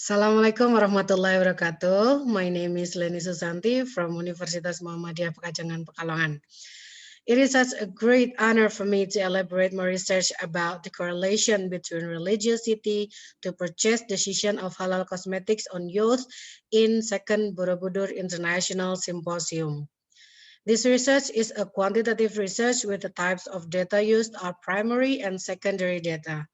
Assalamualaikum warahmatullahi wabarakatuh. My name is Leni Susanti from Universitas Muhammadiyah Pekalongan, Pekalongan. It is such a great honor for me to elaborate my research about the correlation between religiosity to purchase decision of halal cosmetics on youth in second Borobudur International Symposium. This research is a quantitative research with the types of data used are primary and secondary data.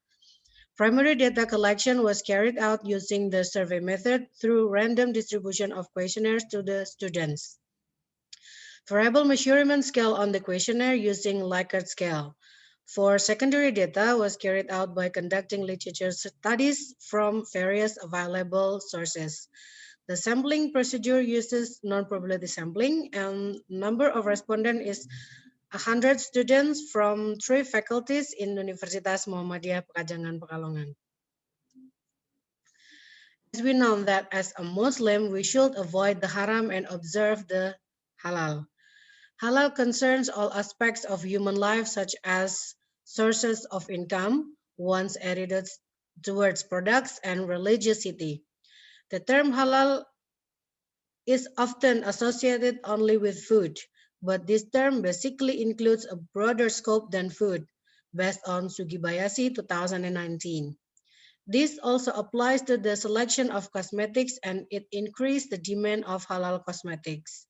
Primary data collection was carried out using the survey method through random distribution of questionnaires to the students. Variable measurement scale on the questionnaire using Likert scale. For secondary data was carried out by conducting literature studies from various available sources. The sampling procedure uses non-probability sampling and number of respondents is 100 students from 3 faculties in Universitas Muhammadiyah Pekajangan, Pekalongan. As we know that as a Muslim, we should avoid the haram and observe the halal. Halal concerns all aspects of human life, such as sources of income, one's attitudes towards products, and religiosity. The term halal is often associated only with food, but this term basically includes a broader scope than food, based on Sugibayashi 2019. This also applies to the selection of cosmetics and it increased the demand of halal cosmetics.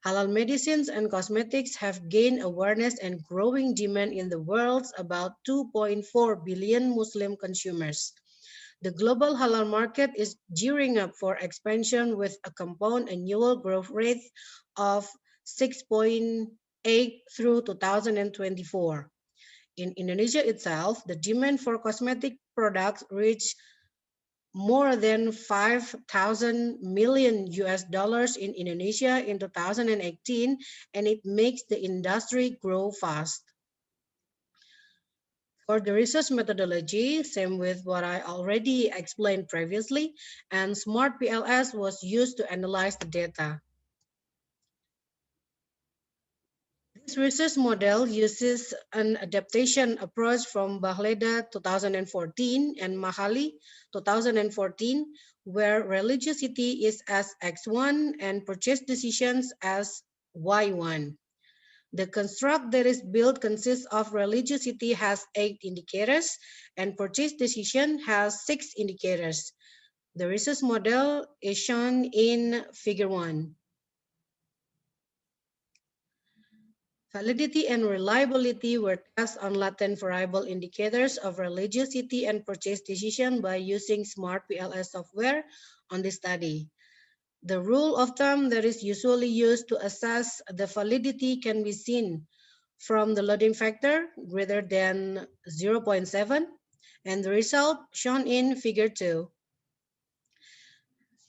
Halal medicines and cosmetics have gained awareness and growing demand in the world's about 2.4 billion Muslim consumers. The global halal market is gearing up for expansion with a compound annual growth rate of 6.8 through 2024. In Indonesia itself, the demand for cosmetic products reached more than 5,000 million US dollars in Indonesia in 2018, and it makes the industry grow fast. For the research methodology, same with what I already explained previously, and Smart PLS was used to analyze the data. This research model uses an adaptation approach from Bahleda 2014 and Mahali 2014, where religiosity is as X1 and purchase decisions as Y1. The construct that is built consists of religiosity has 8 indicators and purchase decision has 6 indicators. The research model is shown in figure 1. Validity and reliability were tested on latent variable indicators of religiosity and purchase decision by using Smart PLS software on this study. The rule of thumb that is usually used to assess the validity can be seen from the loading factor greater than 0.7 and the result shown in figure 2.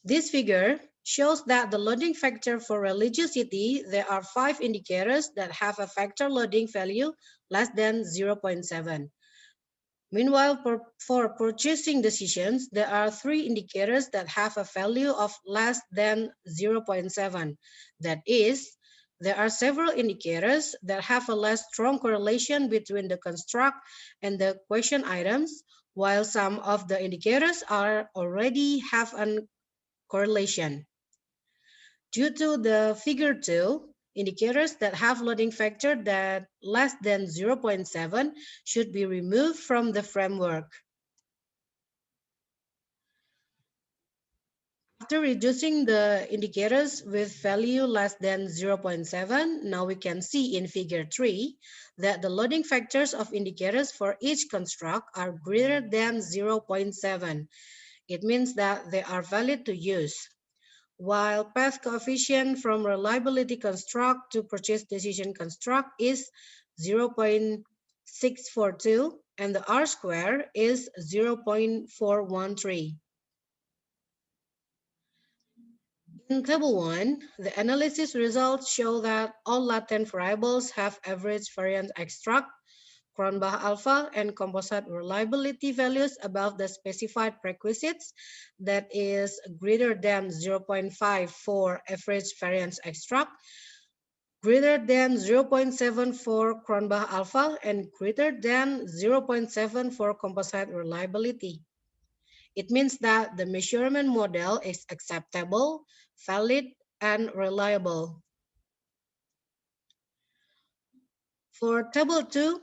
This figure shows that the loading factor for religiosity, there are 5 indicators that have a factor loading value less than 0.7. Meanwhile, for purchasing decisions, there are 3 indicators that have a value of less than 0.7. That is, there are several indicators that have a less strong correlation between the construct and the question items, while some of the indicators are already have an correlation. Due to the figure 2, indicators that have loading factor that less than 0.7 should be removed from the framework. After reducing the indicators with value less than 0.7, now we can see in figure 3 that the loading factors of indicators for each construct are greater than 0.7. It means that they are valid to use. While path coefficient from reliability construct to purchase decision construct is 0.642 and the R square is 0.413. In table 1, the analysis results show that all latent variables have average variance extract, Cronbach alpha, and composite reliability values above the specified prerequisites, that is greater than 0.5 for average variance extract, greater than 0.7 for Cronbach alpha, and greater than 0.7 for composite reliability. It means that the measurement model is acceptable, valid, and reliable. For table 2,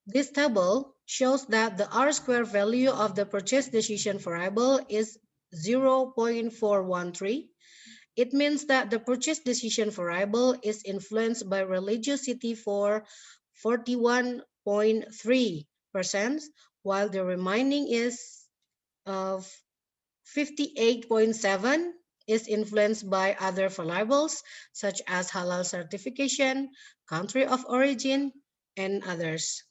this table shows that the R-square value of the purchase decision variable is 0.413. It means that the purchase decision variable is influenced by religiosity for 41.3%, while the remaining is of 58.7 is influenced by other variables such as halal certification, country of origin, and others.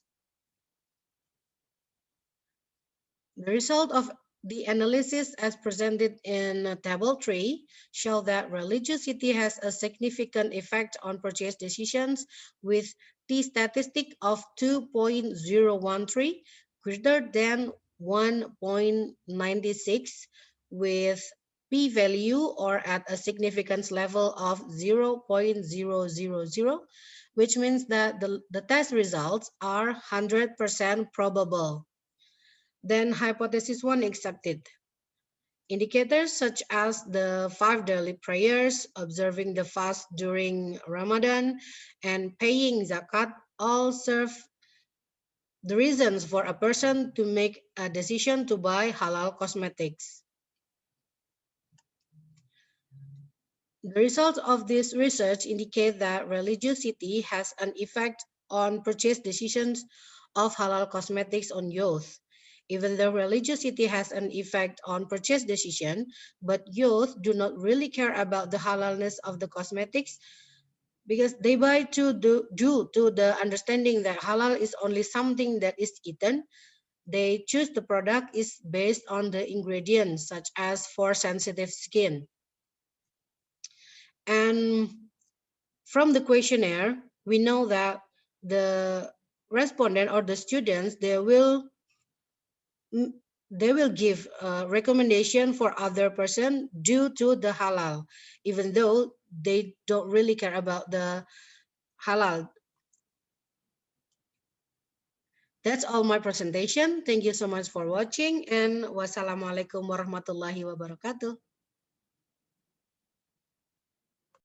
The result of the analysis as presented in Table 3 show that religiosity has a significant effect on purchase decisions with t-statistic of 2.013 greater than 1.96 with p-value or at a significance level of 0.000, which means that the test results are 100% probable. Then hypothesis 1 accepted. Indicators such as the 5 daily prayers, observing the fast during Ramadan, and paying zakat all serve the reasons for a person to make a decision to buy halal cosmetics. The results of this research indicate that religiosity has an effect on purchase decisions of halal cosmetics on youth. Even though religiosity has an effect on purchase decision, but youth do not really care about the halalness of the cosmetics because they buy due to the understanding that halal is only something that is eaten. They choose the product is based on the ingredients such as for sensitive skin. And from the questionnaire, we know that the respondent or the students, they will give a recommendation for other person due to the halal, even though they don't really care about the halal. That's all my presentation. Thank you so much for watching, and wassalamualaikum warahmatullahi wabarakatuh.